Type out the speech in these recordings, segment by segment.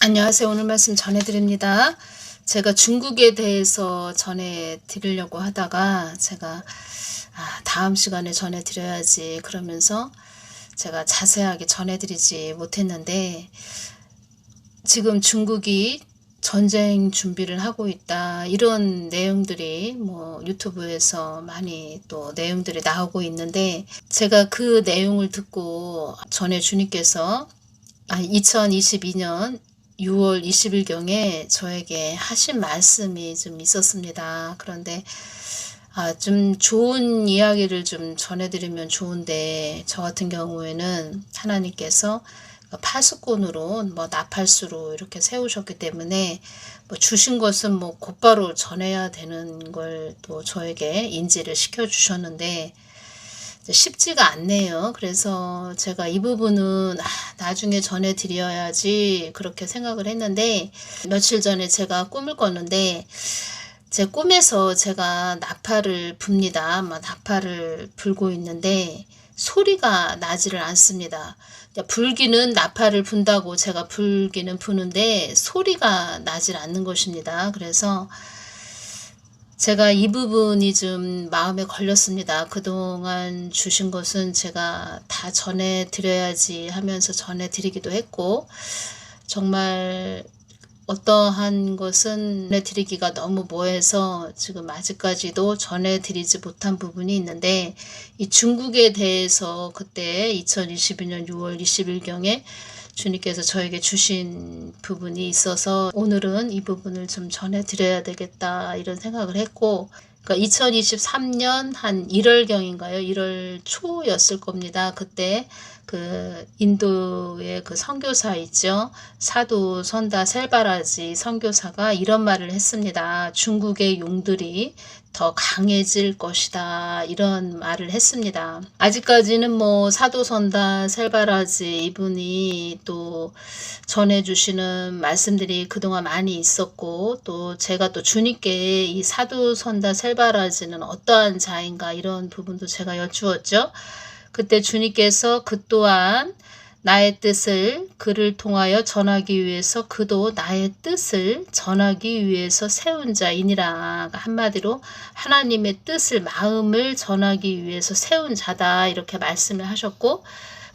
안녕하세요. 오늘 말씀 전해드립니다. 제가 중국에 대해서 전해드리려고 하다가 제가 다음 시간에 전해드려야지 그러면서 제가 자세하게 전해드리지 못했는데, 지금 중국이 전쟁 준비를 하고 있다, 이런 내용들이 유튜브에서 많이 또 내용들이 나오고 있는데, 제가 그 내용을 듣고 전에 주님께서 2022년 6월 20일경에 저에게 하신 말씀이 좀 있었습니다. 그런데 좀 좋은 이야기를 좀 전해드리면 좋은데, 저 같은 경우에는 하나님께서 파수꾼으로 나팔수로 이렇게 세우셨기 때문에 주신 것은 곧바로 전해야 되는 걸 또 저에게 인지를 시켜주셨는데 쉽지가 않네요. 그래서 제가 이 부분은 나중에 전해드려야지 그렇게 생각을 했는데, 며칠 전에 제가 꿈을 꿨는데, 제 꿈에서 제가 나팔을 붑니다. 나팔을 불고 있는데 소리가 나지를 않습니다. 불기는 나팔을 분다고 제가 불기는 부는데 소리가 나질 않는 것입니다. 그래서 제가 이 부분이 좀 마음에 걸렸습니다. 그동안 주신 것은 제가 다 전해드려야지 하면서 전해드리기도 했고, 정말 어떠한 것은 전해드리기가 너무 뭐해서 지금 아직까지도 전해드리지 못한 부분이 있는데, 이 중국에 대해서 그때 2022년 6월 20일경에 주님께서 저에게 주신 부분이 있어서 오늘은 이 부분을 좀 전해드려야 되겠다, 이런 생각을 했고, 그러니까 2023년 한 1월경인가요? 1월 초였을 겁니다. 그때 그 인도의 그 선교사 있죠. 사두 선다 셀바라지 선교사가 이런 말을 했습니다. 중국의 용들이 더 강해질 것이다, 이런 말을 했습니다. 아직까지는 사두 선다 셀바라지 이분이 또 전해주시는 말씀들이 그동안 많이 있었고, 또 제가 또 주님께 이 사두 선다 셀바라지는 어떠한 자인가, 이런 부분도 제가 여쭈었죠. 그때 주님께서 그 또한 나의 뜻을 그를 통하여 전하기 위해서 그도 나의 뜻을 전하기 위해서 세운 자이니라. 한마디로 하나님의 뜻을, 마음을 전하기 위해서 세운 자다, 이렇게 말씀을 하셨고,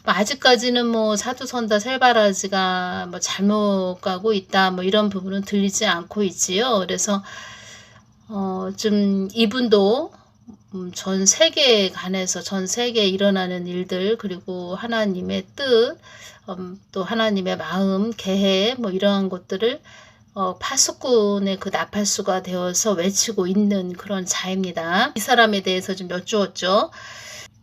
아직까지는 사두선다 셀바라지가 잘못 가고 있다, 이런 부분은 들리지 않고 있지요. 그래서 좀 이분도 전 세계에 관해서, 전 세계에 일어나는 일들, 그리고 하나님의 뜻, 또 하나님의 마음, 계획, 이러한 것들을 파수꾼의 그 나팔수가 되어서 외치고 있는 그런 자입니다. 이 사람에 대해서 좀 여쭈었죠.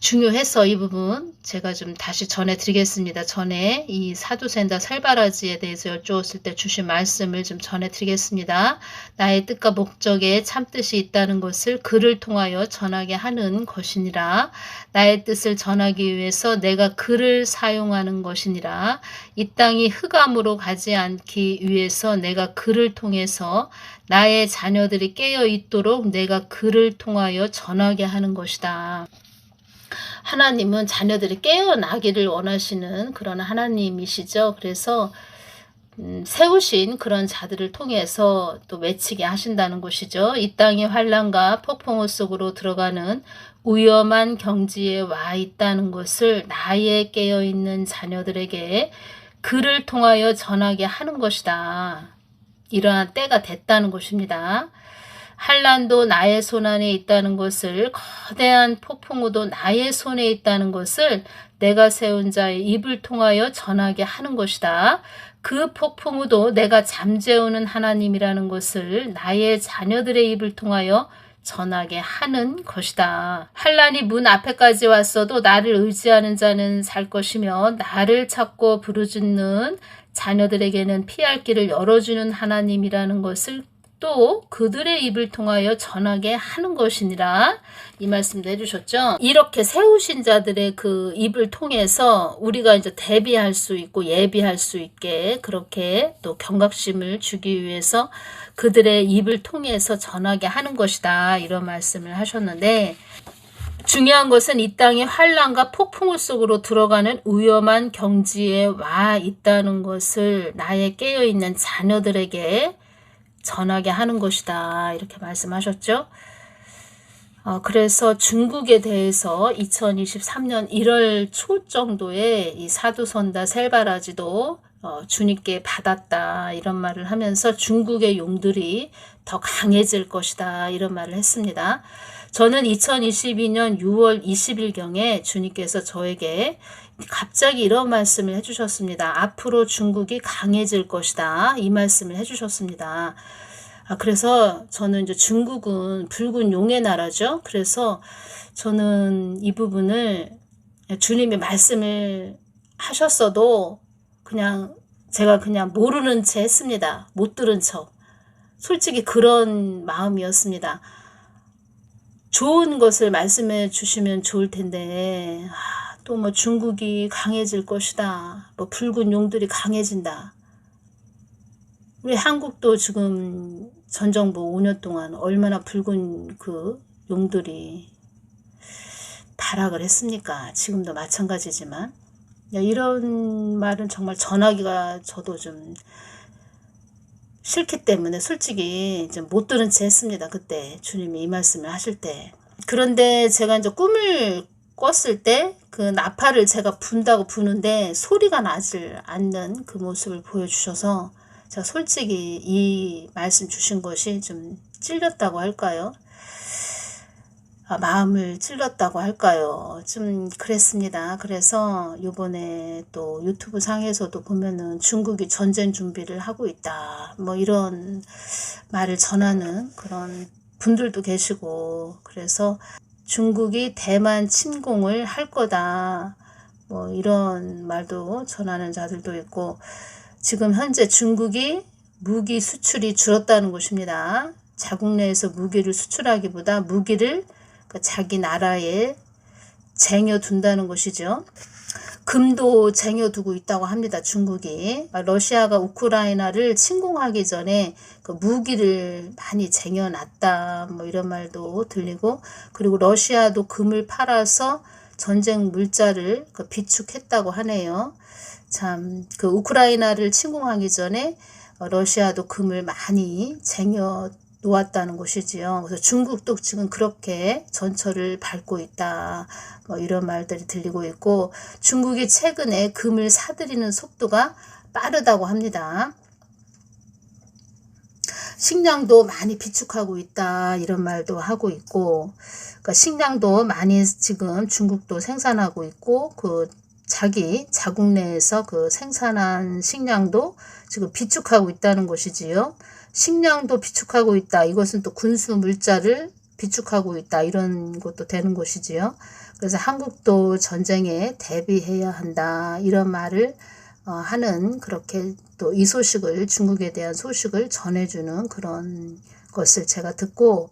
중요해서 이 부분 제가 좀 다시 전해드리겠습니다. 전에 이 사두센다 살바라지에 대해서 여쭈었을 때 주신 말씀을 좀 전해드리겠습니다. 나의 뜻과 목적에 참뜻이 있다는 것을 그를 통하여 전하게 하는 것이니라. 나의 뜻을 전하기 위해서 내가 그를 사용하는 것이니라. 이 땅이 흑암으로 가지 않기 위해서 내가 그를 통해서 나의 자녀들이 깨어 있도록 내가 그를 통하여 전하게 하는 것이다. 하나님은 자녀들이 깨어나기를 원하시는 그런 하나님이시죠. 그래서 세우신 그런 자들을 통해서 또 외치게 하신다는 것이죠. 이 땅이 환난과 폭풍우 속으로 들어가는 위험한 경지에 와 있다는 것을 나의 깨어있는 자녀들에게 그를 통하여 전하게 하는 것이다. 이러한 때가 됐다는 것입니다. 한란도 나의 손 안에 있다는 것을, 거대한 폭풍우도 나의 손에 있다는 것을 내가 세운 자의 입을 통하여 전하게 하는 것이다. 그 폭풍우도 내가 잠재우는 하나님이라는 것을 나의 자녀들의 입을 통하여 전하게 하는 것이다. 한란이 문 앞에까지 왔어도 나를 의지하는 자는 살 것이며, 나를 찾고 부르짖는 자녀들에게는 피할 길을 열어주는 하나님이라는 것을 또 그들의 입을 통하여 전하게 하는 것이니라, 이 말씀도 해주셨죠. 이렇게 세우신 자들의 그 입을 통해서 우리가 이제 대비할 수 있고 예비할 수 있게, 그렇게 또 경각심을 주기 위해서 그들의 입을 통해서 전하게 하는 것이다, 이런 말씀을 하셨는데, 중요한 것은 이 땅이 환란과 폭풍 속으로 들어가는 위험한 경지에 와 있다는 것을 나의 깨어있는 자녀들에게 전하게 하는 것이다. 이렇게 말씀하셨죠. 그래서 중국에 대해서 2023년 1월 초 정도에 이 사두선다 셀바라지도 주님께 받았다 이런 말을 하면서 중국의 용들이 더 강해질 것이다 이런 말을 했습니다. 저는 2022년 6월 20일경에 주님께서 저에게 갑자기 이런 말씀을 해주셨습니다. 앞으로 중국이 강해질 것이다 이 말씀을 해주셨습니다. 그래서 저는 이제 중국은 붉은 용의 나라죠. 그래서 저는 이 부분을 주님이 말씀을 하셨어도 제가 그냥 모르는 채 했습니다. 못 들은 척. 솔직히 그런 마음이었습니다. 좋은 것을 말씀해 주시면 좋을 텐데 또 뭐 중국이 강해질 것이다. 뭐 붉은 용들이 강해진다. 우리 한국도 지금 전 정부 5년 동안 얼마나 붉은 그 용들이 발악을 했습니까? 지금도 마찬가지지만 이런 말은 정말 전하기가 저도 좀 싫기 때문에 솔직히 좀 못 들은 채 했습니다. 그때 주님이 이 말씀을 하실 때. 그런데 제가 이제 꿈을 꿨을 때 그 나팔을 제가 분다고 부는데 소리가 나질 않는 그 모습을 보여주셔서 제가 솔직히 이 말씀 주신 것이 좀 찔렸다고 할까요? 마음을 찔렀다고 할까요? 좀 그랬습니다. 그래서 요번에 또 유튜브 상에서도 보면은 중국이 전쟁 준비를 하고 있다. 뭐 이런 말을 전하는 그런 분들도 계시고 그래서 중국이 대만 침공을 할 거다. 뭐 이런 말도 전하는 자들도 있고 지금 현재 중국이 무기 수출이 줄었다는 것입니다. 자국 내에서 무기를 수출하기보다 무기를 자기 나라에 쟁여둔다는 것이죠. 금도 쟁여두고 있다고 합니다. 중국이. 러시아가 우크라이나를 침공하기 전에 그 무기를 많이 쟁여놨다. 뭐 이런 말도 들리고 그리고 러시아도 금을 팔아서 전쟁 물자를 비축했다고 하네요. 참, 그 우크라이나를 침공하기 전에 러시아도 금을 많이 쟁여 놓았다는 것이지요. 그래서 중국도 지금 그렇게 전철을 밟고 있다. 뭐 이런 말들이 들리고 있고 중국이 최근에 금을 사들이는 속도가 빠르다고 합니다. 식량도 많이 비축하고 있다. 이런 말도 하고 있고 그러니까 식량도 많이 지금 중국도 생산하고 있고 그 자기 자국 내에서 그 생산한 식량도 지금 비축하고 있다는 것이지요. 식량도 비축하고 있다. 이것은 또 군수 물자를 비축하고 있다. 이런 것도 되는 것이지요. 그래서 한국도 전쟁에 대비해야 한다. 이런 말을 하는 그렇게 또 이 소식을 중국에 대한 소식을 전해주는 그런 것을 제가 듣고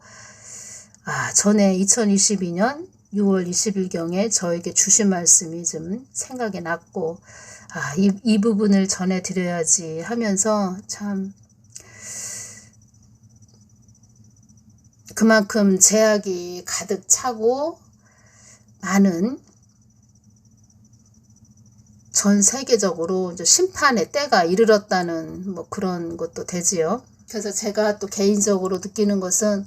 전에 2022년 6월 20일경에 저에게 주신 말씀이 좀 생각이 났고 이 부분을 전해드려야지 하면서 참 그만큼 제약이 가득 차고 많은 전 세계적으로 이제 심판의 때가 이르렀다는 뭐 그런 것도 되지요. 그래서 제가 또 개인적으로 느끼는 것은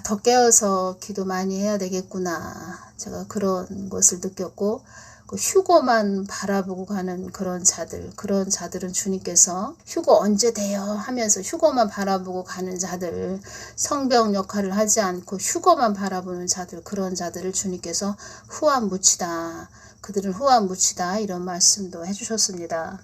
더 깨어서 기도 많이 해야 되겠구나. 제가 그런 것을 느꼈고 그 휴거만 바라보고 가는 그런 자들은 주님께서 휴거 언제 돼요 하면서 휴거만 바라보고 가는 자들, 성병 역할을 하지 않고 휴거만 바라보는 자들, 그런 자들을 주님께서 후한무치다. 그들은 후한무치다. 이런 말씀도 해주셨습니다.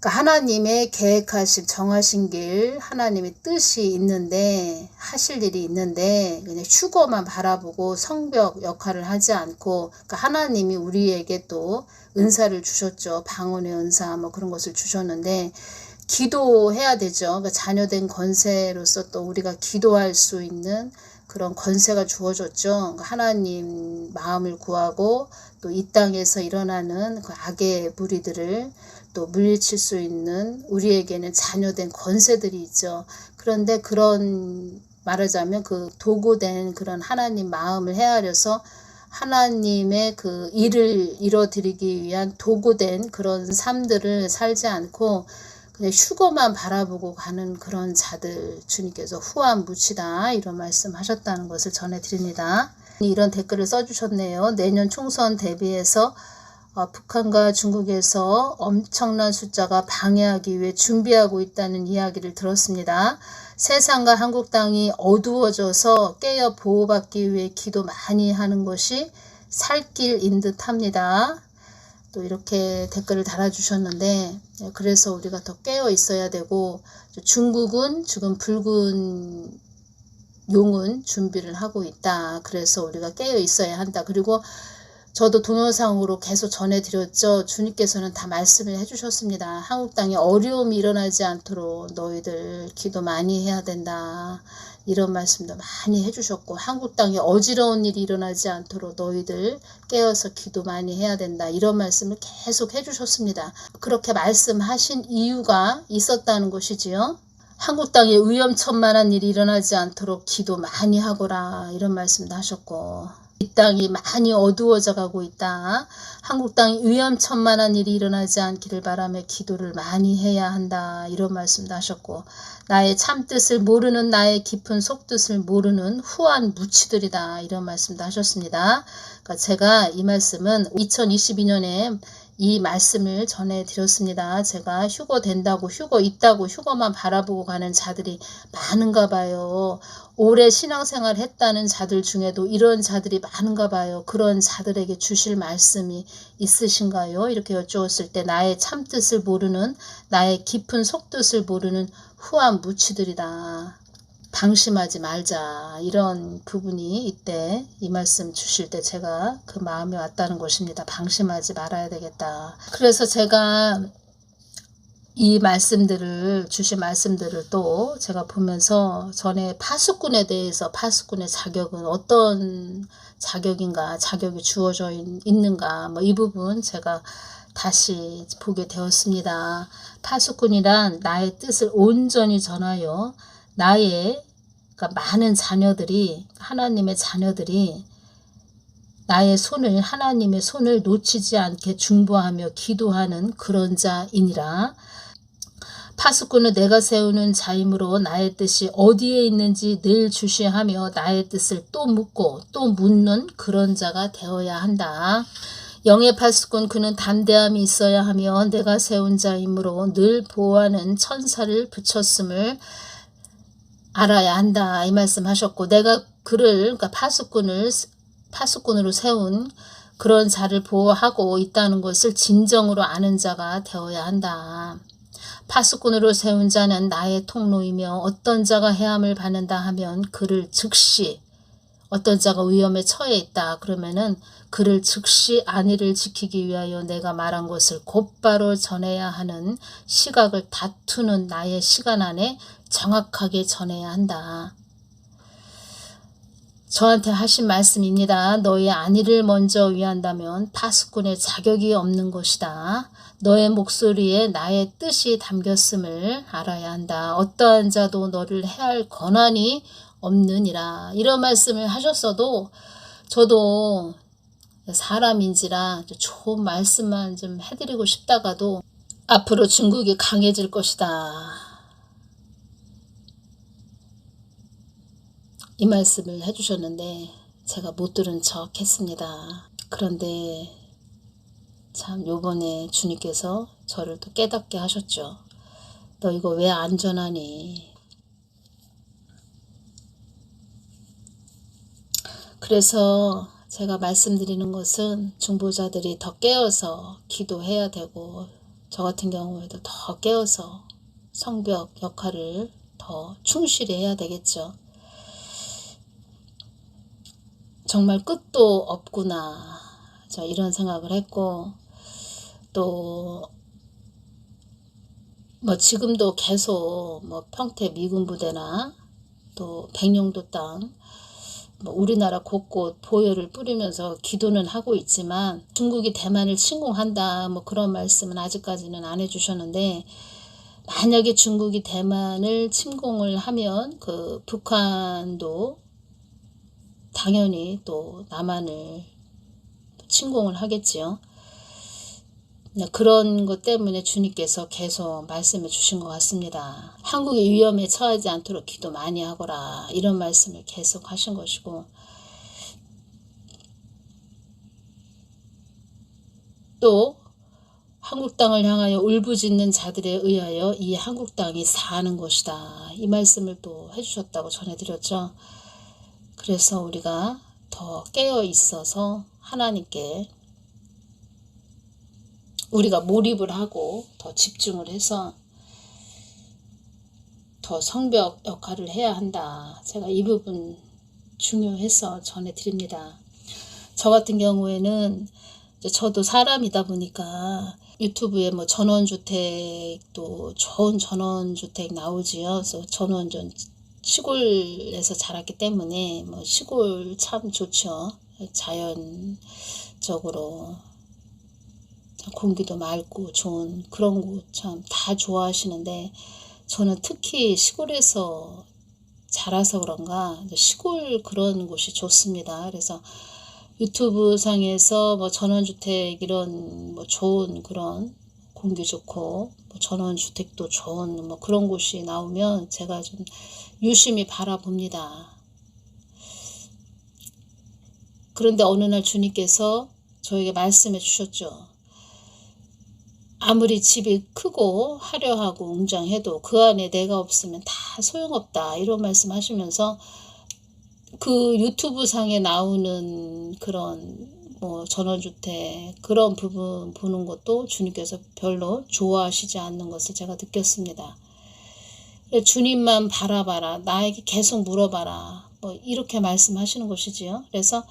그러니까 하나님의 계획하신 정하신 길, 하나님의 뜻이 있는데 하실 일이 있는데 그냥 휴거만 바라보고 성벽 역할을 하지 않고 그러니까 하나님이 우리에게 또 은사를 주셨죠. 방언의 은사 뭐 그런 것을 주셨는데 기도해야 되죠. 그러니까 자녀된 권세로서 또 우리가 기도할 수 있는 그런 권세가 주어졌죠. 그러니까 하나님 마음을 구하고 또 이 땅에서 일어나는 그 악의 무리들을 또 물리칠 수 있는 우리에게는 자녀된 권세들이 있죠. 그런데 그런 말하자면 그 도구된 그런 하나님 마음을 헤아려서 하나님의 그 일을 이뤄드리기 위한 도구된 그런 삶들을 살지 않고 그냥 휴거만 바라보고 가는 그런 자들 주님께서 후한 무치다 이런 말씀하셨다는 것을 전해드립니다. 이런 댓글을 써주셨네요. 내년 총선 대비해서 북한과 중국에서 엄청난 숫자가 방해하기 위해 준비하고 있다는 이야기를 들었습니다. 세상과 한국당이 어두워져서 깨어 보호받기 위해 기도 많이 하는 것이 살길인 듯 합니다. 또 이렇게 댓글을 달아주셨는데 그래서 우리가 더 깨어 있어야 되고 중국은 지금 붉은 용은 준비를 하고 있다. 그래서 우리가 깨어 있어야 한다. 그리고 저도 동영상으로 계속 전해드렸죠. 주님께서는 다 말씀을 해주셨습니다. 한국 땅에 어려움이 일어나지 않도록 너희들 기도 많이 해야 된다. 이런 말씀도 많이 해주셨고 한국 땅에 어지러운 일이 일어나지 않도록 너희들 깨어서 기도 많이 해야 된다. 이런 말씀을 계속 해주셨습니다. 그렇게 말씀하신 이유가 있었다는 것이지요. 한국 땅에 위험천만한 일이 일어나지 않도록 기도 많이 하거라. 이런 말씀도 하셨고 이 땅이 많이 어두워져 가고 있다. 한국 땅이 위험천만한 일이 일어나지 않기를 바라며 기도를 많이 해야 한다. 이런 말씀도 하셨고 나의 참뜻을 모르는 나의 깊은 속뜻을 모르는 후한 무치들이다. 이런 말씀도 하셨습니다. 그러니까 제가 이 말씀은 2022년에 이 말씀을 전해드렸습니다. 제가 휴거 된다고 휴거 있다고 휴거만 바라보고 가는 자들이 많은가 봐요. 오래 신앙생활 했다는 자들 중에도 이런 자들이 많은가 봐요. 그런 자들에게 주실 말씀이 있으신가요? 이렇게 여쭈었을 때 나의 참뜻을 모르는 나의 깊은 속뜻을 모르는 후한 무치들이다. 방심하지 말자. 이런 부분이 이때 이 말씀 주실 때 제가 그 마음이 왔다는 것입니다. 방심하지 말아야 되겠다. 그래서 제가 이 말씀들을 주신 말씀들을 또 제가 보면서 전에 파수꾼에 대해서 파수꾼의 자격은 어떤 자격인가 자격이 주어져 있는가 뭐 이 부분 제가 다시 보게 되었습니다. 파수꾼이란 나의 뜻을 온전히 전하여 나의 그러니까 많은 자녀들이 하나님의 자녀들이 나의 손을 하나님의 손을 놓치지 않게 중보하며 기도하는 그런 자이니라. 파수꾼은 내가 세우는 자이므로 나의 뜻이 어디에 있는지 늘 주시하며 나의 뜻을 또 묻고 또 묻는 그런 자가 되어야 한다. 영의 파수꾼 그는 담대함이 있어야 하며 내가 세운 자이므로 늘 보호하는 천사를 붙였음을 알아야 한다. 이 말씀 하셨고 내가 그를 그러니까 파수꾼으로 세운 그런 자를 보호하고 있다는 것을 진정으로 아는 자가 되어야 한다. 파수꾼으로 세운 자는 나의 통로이며 어떤 자가 해함을 받는다 하면 그를 즉시 어떤 자가 위험에 처해 있다. 그러면은 그를 즉시 안위를 지키기 위하여 내가 말한 것을 곧바로 전해야 하는 시각을 다투는 나의 시간 안에 정확하게 전해야 한다. 저한테 하신 말씀입니다. 너의 안위를 먼저 위한다면 파수꾼의 자격이 없는 것이다. 너의 목소리에 나의 뜻이 담겼음을 알아야 한다. 어떠한 자도 너를 해할 권한이 없느니라. 이런 말씀을 하셨어도 저도 사람인지라 좋은 말씀만 좀 해드리고 싶다가도 앞으로 중국이 강해질 것이다. 이 말씀을 해주셨는데 제가 못 들은 척 했습니다. 그런데 참 요번에 주님께서 저를 또 깨닫게 하셨죠. 너 이거 왜 안전하니? 그래서 제가 말씀드리는 것은 중보자들이 더 깨어서 기도해야 되고 저 같은 경우에도 더 깨어서 성벽 역할을 더 충실히 해야 되겠죠. 정말 끝도 없구나. 저 이런 생각을 했고 또 뭐 지금도 계속 뭐 평택 미군 부대나 또 백령도 땅 뭐 우리나라 곳곳 보혈을 뿌리면서 기도는 하고 있지만 중국이 대만을 침공한다 뭐 그런 말씀은 아직까지는 안 해주셨는데 만약에 중국이 대만을 침공을 하면 그 북한도 당연히 또 남한을 침공을 하겠지요. 그런 것 때문에 주님께서 계속 말씀해 주신 것 같습니다. 한국이 위험에 처하지 않도록 기도 많이 하거라, 이런 말씀을 계속 하신 것이고, 또 한국 땅을 향하여 울부짖는 자들에 의하여 이 한국 땅이 사는 것이다, 이 말씀을 또 해주셨다고 전해드렸죠. 그래서 우리가 더 깨어 있어서 하나님께 우리가 몰입을 하고 더 집중을 해서 더 성벽 역할을 해야 한다. 제가 이 부분 중요해서 전해드립니다. 저 같은 경우에는 저도 사람이다 보니까 유튜브에 뭐 전원주택도 좋은 전원주택 나오지요. 그래서 저는 좀 시골에서 자랐기 때문에 뭐 시골 참 좋죠. 자연적으로 공기도 맑고 좋은 그런 곳 참 다 좋아하시는데, 저는 특히 시골에서 자라서 그런가 시골 그런 곳이 좋습니다. 그래서 유튜브 상에서 뭐 전원주택 이런 뭐 좋은 그런 공기 좋고 뭐 전원주택도 좋은 뭐 그런 곳이 나오면 제가 좀 유심히 바라봅니다. 그런데 어느 날 주님께서 저에게 말씀해 주셨죠. 아무리 집이 크고 화려하고 웅장해도 그 안에 내가 없으면 다 소용없다, 이런 말씀 하시면서 그 유튜브 상에 나오는 그런 뭐 전원주택 그런 부분 보는 것도 주님께서 별로 좋아하시지 않는 것을 제가 느꼈습니다. 주님만 바라봐라, 나에게 계속 물어봐라, 뭐 이렇게 말씀하시는 것이지요. 그래서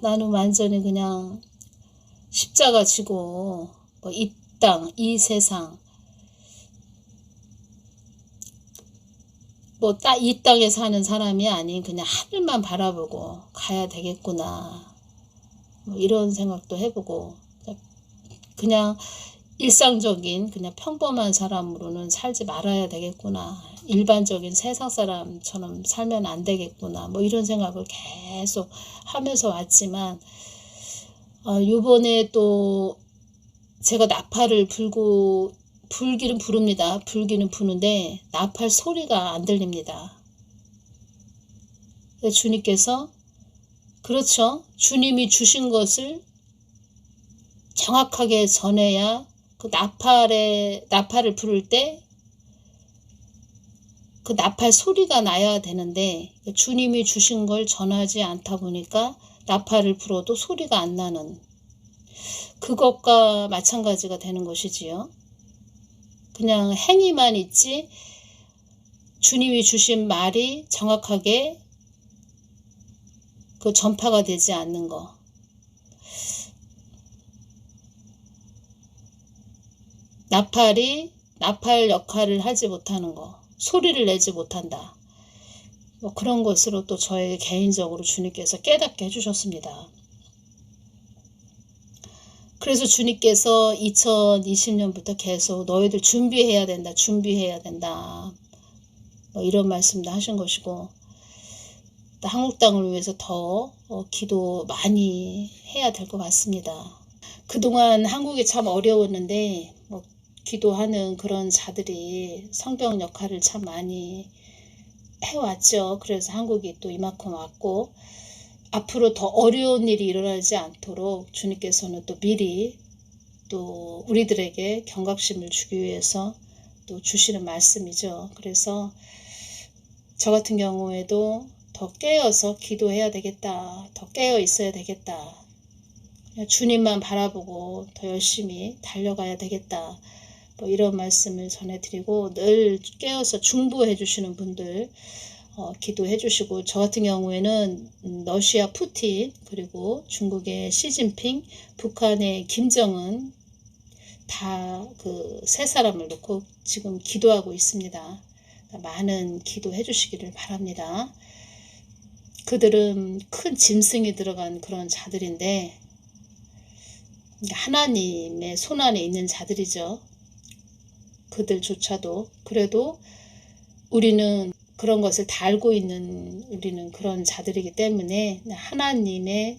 나는 완전히 그냥 십자가 지고 뭐 이 땅, 이 세상, 뭐 이 땅에 사는 사람이 아닌 그냥 하늘만 바라보고 가야 되겠구나, 뭐 이런 생각도 해보고, 그냥 일상적인 그냥 평범한 사람으로는 살지 말아야 되겠구나, 일반적인 세상 사람처럼 살면 안 되겠구나, 뭐 이런 생각을 계속 하면서 왔지만, 요번에 또 제가 나팔을 불기는 부릅니다. 불기는 부는데 나팔 소리가 안 들립니다. 주님께서, 그렇죠, 주님이 주신 것을 정확하게 전해야 그 나팔을 부를 때 그 나팔 소리가 나야 되는데, 주님이 주신 걸 전하지 않다 보니까 나팔을 불어도 소리가 안 나는, 그것과 마찬가지가 되는 것이지요. 그냥 행위만 있지 주님이 주신 말이 정확하게 그 전파가 되지 않는 거. 나팔 역할을 하지 못하는 거, 소리를 내지 못한다, 뭐 그런 것으로 또 저에게 개인적으로 주님께서 깨닫게 해주셨습니다. 그래서 주님께서 2020년부터 계속 너희들 준비해야 된다, 뭐 이런 말씀도 하신 것이고, 또 한국 땅을 위해서 더 기도 많이 해야 될 것 같습니다. 그동안 한국이 참 어려웠는데 뭐 기도하는 그런 자들이 성경 역할을 참 많이 해왔죠. 그래서 한국이 또 이만큼 왔고, 앞으로 더 어려운 일이 일어나지 않도록 주님께서는 또 미리 또 우리들에게 경각심을 주기 위해서 또 주시는 말씀이죠. 그래서 저 같은 경우에도 더 깨어서 기도해야 되겠다, 더 깨어 있어야 되겠다, 주님만 바라보고 더 열심히 달려가야 되겠다, 뭐 이런 말씀을 전해드리고, 늘 깨어서 중보해 주시는 분들 기도해 주시고, 저 같은 경우에는 러시아 푸틴, 그리고 중국의 시진핑, 북한의 김정은 다 그 세 사람을 놓고 지금 기도하고 있습니다. 많은 기도해 주시기를 바랍니다. 그들은 큰 짐승이 들어간 그런 자들인데 하나님의 손안에 있는 자들이죠. 그들조차도. 그래도 우리는 그런 것을 다 알고 있는 우리는 그런 자들이기 때문에 하나님의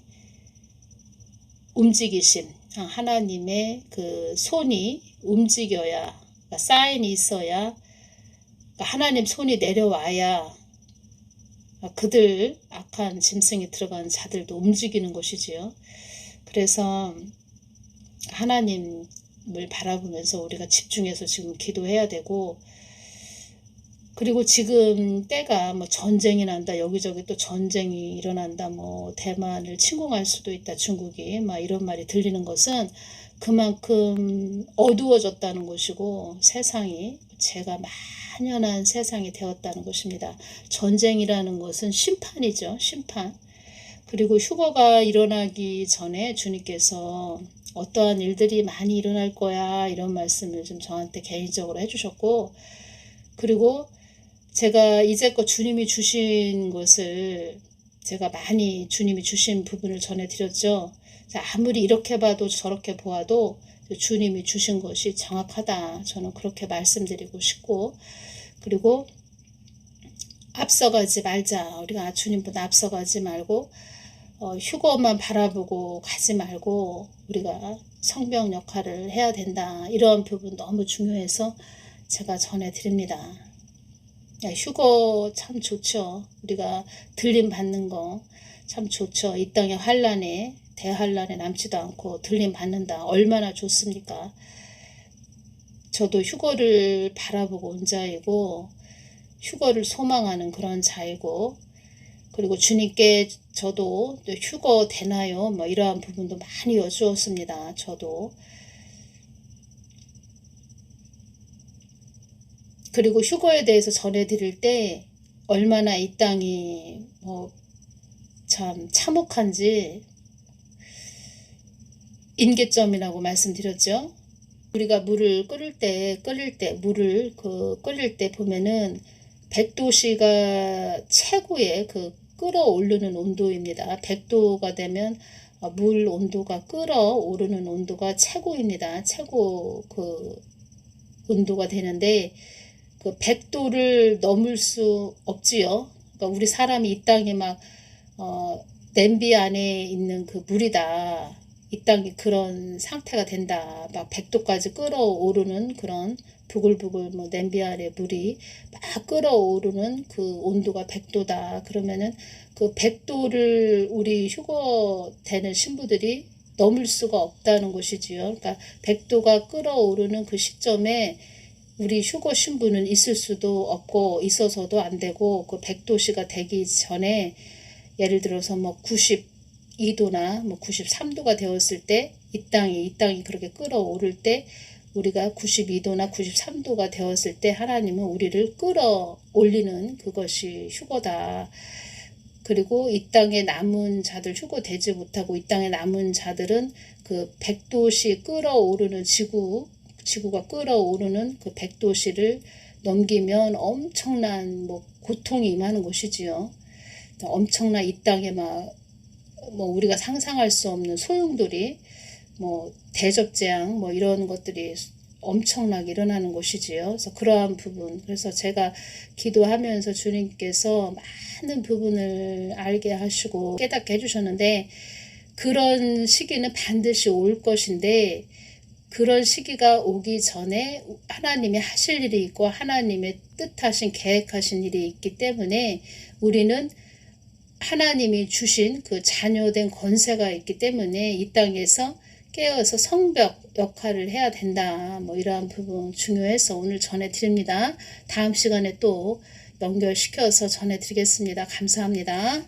움직이심, 하나님의 그 손이 움직여야, 그러니까 사인이 있어야, 그러니까 하나님 손이 내려와야 그들 악한 짐승이 들어간 자들도 움직이는 것이지요. 그래서 하나님을 바라보면서 우리가 집중해서 지금 기도해야 되고, 그리고 지금 때가 뭐 전쟁이 난다, 여기저기 또 전쟁이 일어난다, 뭐 대만을 침공할 수도 있다, 중국이 막 이런 말이 들리는 것은 그만큼 어두워졌다는 것이고 세상이 죄가 만연한 세상이 되었다는 것입니다. 전쟁이라는 것은 심판이죠. 심판. 그리고 휴거가 일어나기 전에 주님께서 어떠한 일들이 많이 일어날 거야 이런 말씀을 좀 저한테 개인적으로 해주셨고, 그리고 제가 이제껏 주님이 주신 것을 제가 많이 주님이 주신 부분을 전해드렸죠. 아무리 이렇게 봐도 저렇게 보아도 주님이 주신 것이 정확하다. 저는 그렇게 말씀드리고 싶고, 그리고 앞서가지 말자. 우리가 주님보다 앞서가지 말고 휴거만 바라보고 가지 말고 우리가 성병 역할을 해야 된다. 이런 부분 너무 중요해서 제가 전해드립니다. 휴거 참 좋죠. 우리가 들림 받는 거 참 좋죠. 이 땅의 환란에 대환란에 남지도 않고 들림 받는다. 얼마나 좋습니까? 저도 휴거를 바라보고 온 자이고 휴거를 소망하는 그런 자이고, 그리고 주님께 저도 휴거 되나요? 뭐 이러한 부분도 많이 여쭈었습니다. 저도. 그리고 휴거에 대해서 전해드릴 때 얼마나 이 땅이 참 참혹한지 인계점이라고 말씀드렸죠. 우리가 물을 끓일 때 물을 끓일 때 보면은 100도씨가 최고의 그 끓어오르는 온도입니다. 100도가 되면 물 온도가 끓어오르는 온도가 최고입니다. 최고 그 온도가 되는데 그 100도를 넘을 수 없지요. 그러니까 우리 사람이 이 땅에 막 냄비 안에 있는 그 물이다. 이 땅이 그런 상태가 된다. 막 100도까지 끓어오르는 그런 부글부글 뭐 냄비 안에 물이 막 끓어오르는 그 온도가 100도다. 그러면은 그 100도를 우리 휴거 되는 신부들이 넘을 수가 없다는 것이지요. 그러니까 100도가 끓어오르는 그 시점에 우리 휴거 신부는 있을 수도 없고 있어서도 안 되고, 그 100도씨가 되기 전에 예를 들어서 뭐 92도나 뭐 93도가 되었을 때 이 땅이 그렇게 끓어오를 때 우리가 92도나 93도가 되었을 때 하나님은 우리를 끌어올리는 그것이 휴거다. 그리고 이 땅에 남은 자들, 휴거되지 못하고 이 땅에 남은 자들은 그 100도씨 끓어오르는 지구가 끓어오르는 그 100도씨를 넘기면 엄청난 뭐 고통이 임하는 것이지요. 엄청난 이 땅에 뭐 우리가 상상할 수 없는 소용돌이, 뭐 대접재앙 뭐 이런 것들이 엄청나게 일어나는 것이지요. 그래서 그러한 부분, 그래서 제가 기도하면서 주님께서 많은 부분을 알게 하시고 깨닫게 해주셨는데, 그런 시기는 반드시 올 것인데 그런 시기가 오기 전에 하나님이 하실 일이 있고 하나님의 뜻하신 계획하신 일이 있기 때문에 우리는 하나님이 주신 그 자녀된 권세가 있기 때문에 이 땅에서 깨어서 성벽 역할을 해야 된다. 뭐 이러한 부분 중요해서 오늘 전해드립니다. 다음 시간에 또 연결시켜서 전해드리겠습니다. 감사합니다.